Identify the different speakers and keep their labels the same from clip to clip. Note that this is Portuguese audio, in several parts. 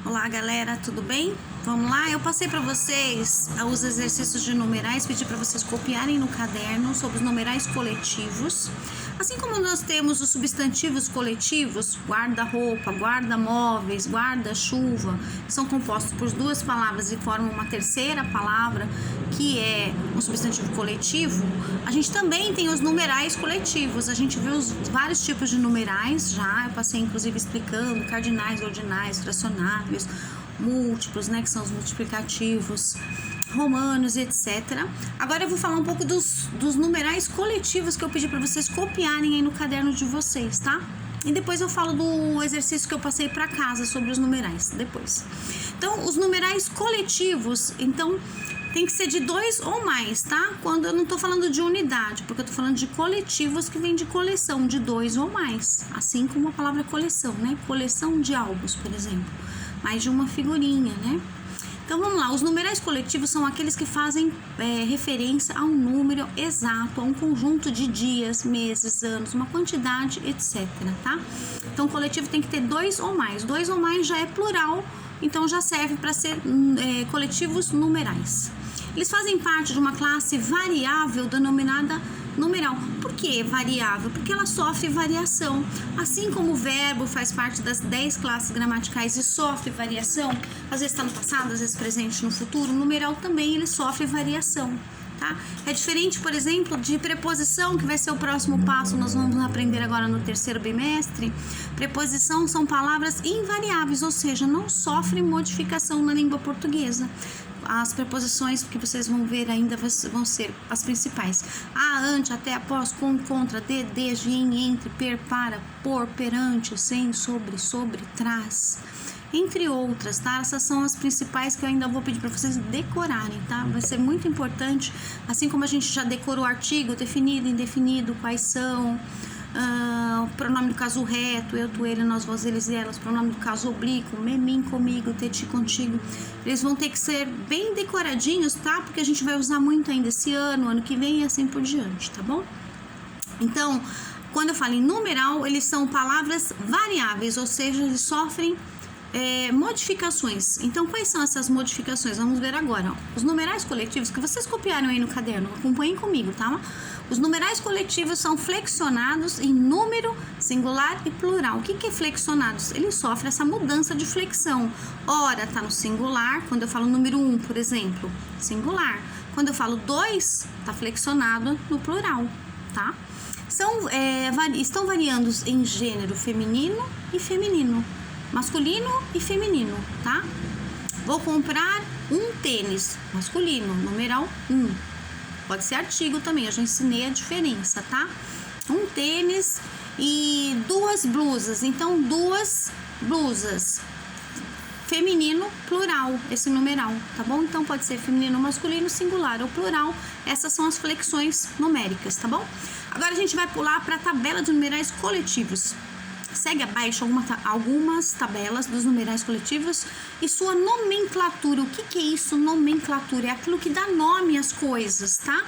Speaker 1: Olá galera, tudo bem? Vamos lá, eu passei para vocês os exercícios de numerais, pedi para vocês copiarem no caderno sobre os numerais coletivos. Assim como nós temos os substantivos coletivos, guarda-roupa, guarda-móveis, guarda-chuva, que são compostos por duas palavras e formam uma terceira palavra, que é um substantivo coletivo, a gente também tem os numerais coletivos. A gente vê os vários tipos de numerais já, eu passei inclusive explicando cardinais, ordinais, fracionáveis, múltiplos, né, que são os multiplicativos, romanos, etc. Agora eu vou falar um pouco dos numerais coletivos que eu pedi para vocês copiarem aí no caderno de vocês, tá? E depois eu falo do exercício que eu passei para casa sobre os numerais, depois. Então, os numerais coletivos, então, tem que ser de 2 ou mais, tá? Quando eu não tô falando de unidade, porque eu tô falando de coletivos que vem de coleção, de 2 ou mais. Assim como a palavra coleção, né? Coleção de álbuns, por exemplo. Mais de uma figurinha, né? Então vamos lá, os numerais coletivos são aqueles que fazem referência a um número exato, a um conjunto de dias, meses, anos, uma quantidade, etc, tá? Então coletivo tem que ter 2 ou mais. 2 ou mais já é plural, então já serve para ser coletivos numerais. Eles fazem parte de uma classe variável denominada numeral. Por que variável? Porque ela sofre variação. Assim como o verbo faz parte das 10 classes gramaticais e sofre variação, às vezes está no passado, às vezes presente, no futuro, o numeral também ele sofre variação. Tá? É diferente, por exemplo, de preposição, que vai ser o próximo passo, nós vamos aprender agora no terceiro bimestre. Preposição são palavras invariáveis, ou seja, não sofrem modificação na língua portuguesa. As preposições que vocês vão ver ainda vão ser as principais: a, ante, até, após, com, contra, de, desde, em, entre, per, para, por, perante, sem, sobre, traz, entre outras, tá? Essas são as principais que eu ainda vou pedir para vocês decorarem, tá? Vai ser muito importante, assim como a gente já decorou o artigo, definido, indefinido, quais são, pronome do caso reto, eu, tu, ele, nós, vós, eles e elas, pronome do caso oblíquo, me, mim, comigo, te, ti, contigo. Eles vão ter que ser bem decoradinhos, tá? Porque a gente vai usar muito ainda esse ano que vem e assim por diante, tá bom? Então, quando eu falo em numeral, eles são palavras variáveis, ou seja, eles sofrem modificações. Então, quais são essas modificações? Vamos ver agora. Os numerais coletivos que vocês copiaram aí no caderno, acompanhem comigo, tá? Os numerais coletivos são flexionados em número, singular e plural. O que é flexionados? Ele sofre essa mudança de flexão. Ora, tá no singular, quando eu falo número 1, por exemplo, singular. Quando eu falo 2, tá flexionado no plural, tá? Estão variando em gênero feminino e feminino, masculino e feminino, tá? Vou comprar um tênis, masculino, numeral 1. Pode ser artigo também, eu já ensinei a diferença, tá? Um tênis e 2 blusas, então 2 blusas. Feminino, plural, esse numeral, tá bom? Então pode ser feminino, masculino, singular ou plural. Essas são as flexões numéricas, tá bom? Agora a gente vai pular para a tabela de numerais coletivos. Segue abaixo algumas tabelas dos numerais coletivos e sua nomenclatura. O que é isso, nomenclatura? É aquilo que dá nome às coisas, tá?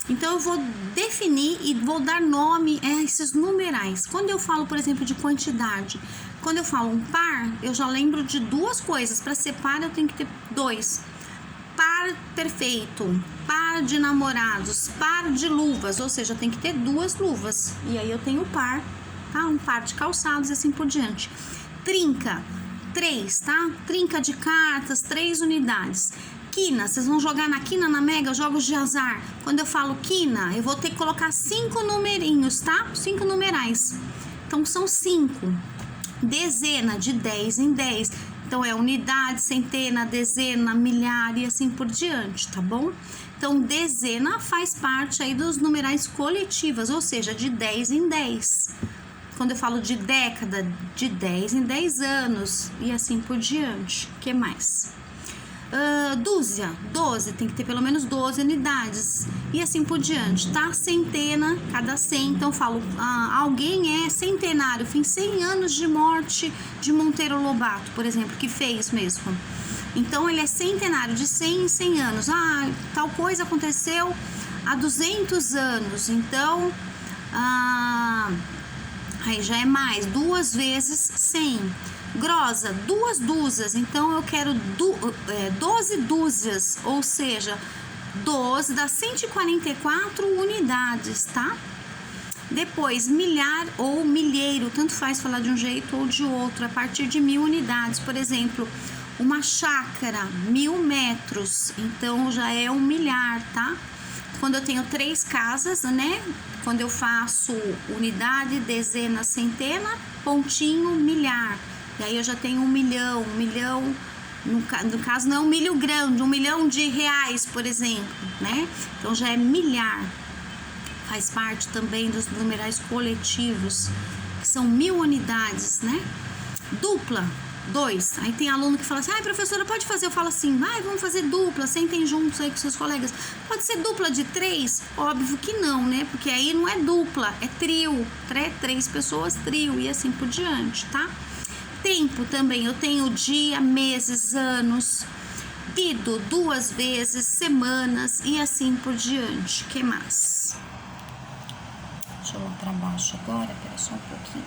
Speaker 1: Então eu vou definir e vou dar nome a esses numerais. Quando eu falo, por exemplo, de quantidade, quando eu falo um par, eu já lembro de 2 coisas. Para ser par, eu tenho que ter 2. Par perfeito, par de namorados, par de luvas, ou seja, tem que ter 2 luvas. E aí eu tenho par, tá? Um par de calçados e assim por diante. Trinca, 3, tá? Trinca de cartas, 3 unidades. Quina, vocês vão jogar na quina, na mega, jogos de azar. Quando eu falo quina, eu vou ter que colocar 5 numerinhos, tá? 5 numerais. Então são 5. Dezena, de 10 em 10. Então é unidade, centena, dezena, milhar e assim por diante, tá bom? Então dezena faz parte aí dos numerais coletivos, ou seja, de 10 em 10. Quando eu falo de década, de 10 em 10 anos e assim por diante. O que mais? Dúzia, 12, tem que ter pelo menos 12 unidades e assim por diante, tá? Centena, cada 100, então eu falo, alguém é centenário, tem 100 anos de morte de Monteiro Lobato, por exemplo, que fez mesmo. Então ele é centenário, de 100 em 100 anos. Tal coisa aconteceu há 200 anos, então aí já é mais, 2 vezes 100. Grosa, 2 dúzias, então eu quero 12 dúzias, ou seja, 12 dá 144 unidades, tá? Depois, milhar ou milheiro, tanto faz falar de um jeito ou de outro, a partir de 1000 unidades. Por exemplo, uma chácara, 1000 metros, então já é um milhar, tá? Quando eu tenho 3 casas, né? Quando eu faço unidade, dezena, centena, pontinho, milhar. E aí eu já tenho 1 milhão, no caso não é um milho grande, 1 milhão de reais, por exemplo, né? Então já é milhar. Faz parte também dos numerais coletivos, que são 1000 unidades, né? Dupla, 2. Aí tem aluno que fala assim, professora, pode fazer? Eu falo assim, vamos fazer dupla, sentem juntos aí com seus colegas. Pode ser dupla de 3? Óbvio que não, né? Porque aí não é dupla, é trio. 3 pessoas, trio, e assim por diante, tá? Tempo também, eu tenho dia, meses, anos, tido 2 vezes, semanas e assim por diante. O que mais? Deixa eu ir para baixo agora, pera só um pouquinho.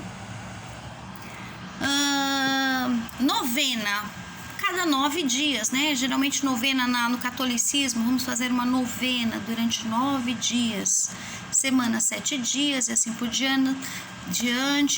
Speaker 1: Novena, cada 9 dias, né? Geralmente novena no catolicismo, vamos fazer uma novena durante 9 dias. Semana 7 dias e assim por diante.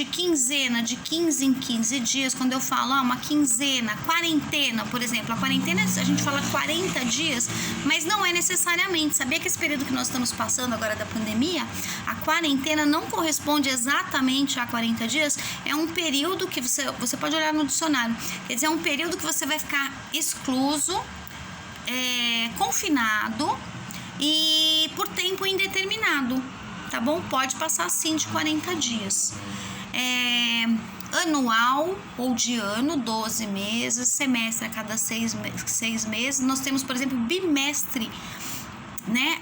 Speaker 1: Quinzena, de 15 em 15 dias. Quando eu falo uma quinzena, quarentena, por exemplo, a quarentena a gente fala 40 dias, mas não é necessariamente. Sabia que esse período que nós estamos passando agora da pandemia, a quarentena não corresponde exatamente a 40 dias, é um período que você pode olhar no dicionário, quer dizer, é um período que você vai ficar excluso, confinado e por tempo indeterminado. Tá bom? Pode passar sim de 40 dias. Anual ou de ano, 12 meses. Semestre a cada 6 meses. Nós temos, por exemplo, bimestre, né?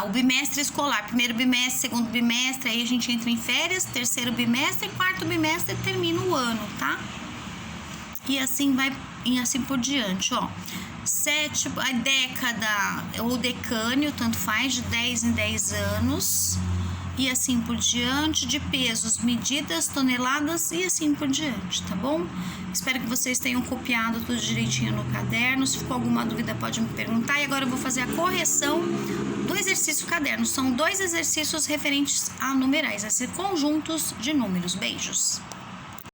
Speaker 1: O bimestre escolar. Primeiro bimestre, segundo bimestre, aí a gente entra em férias. Terceiro bimestre, quarto bimestre termina o ano, tá? E assim vai, e assim por diante, ó. A década ou decânio, tanto faz, de 10 em 10 anos e assim por diante, de pesos, medidas, toneladas e assim por diante, tá bom? Espero que vocês tenham copiado tudo direitinho no caderno. Se ficou alguma dúvida pode me perguntar. E agora eu vou fazer a correção do exercício caderno. São 2 exercícios referentes a numerais, a ser conjuntos de números. Beijos!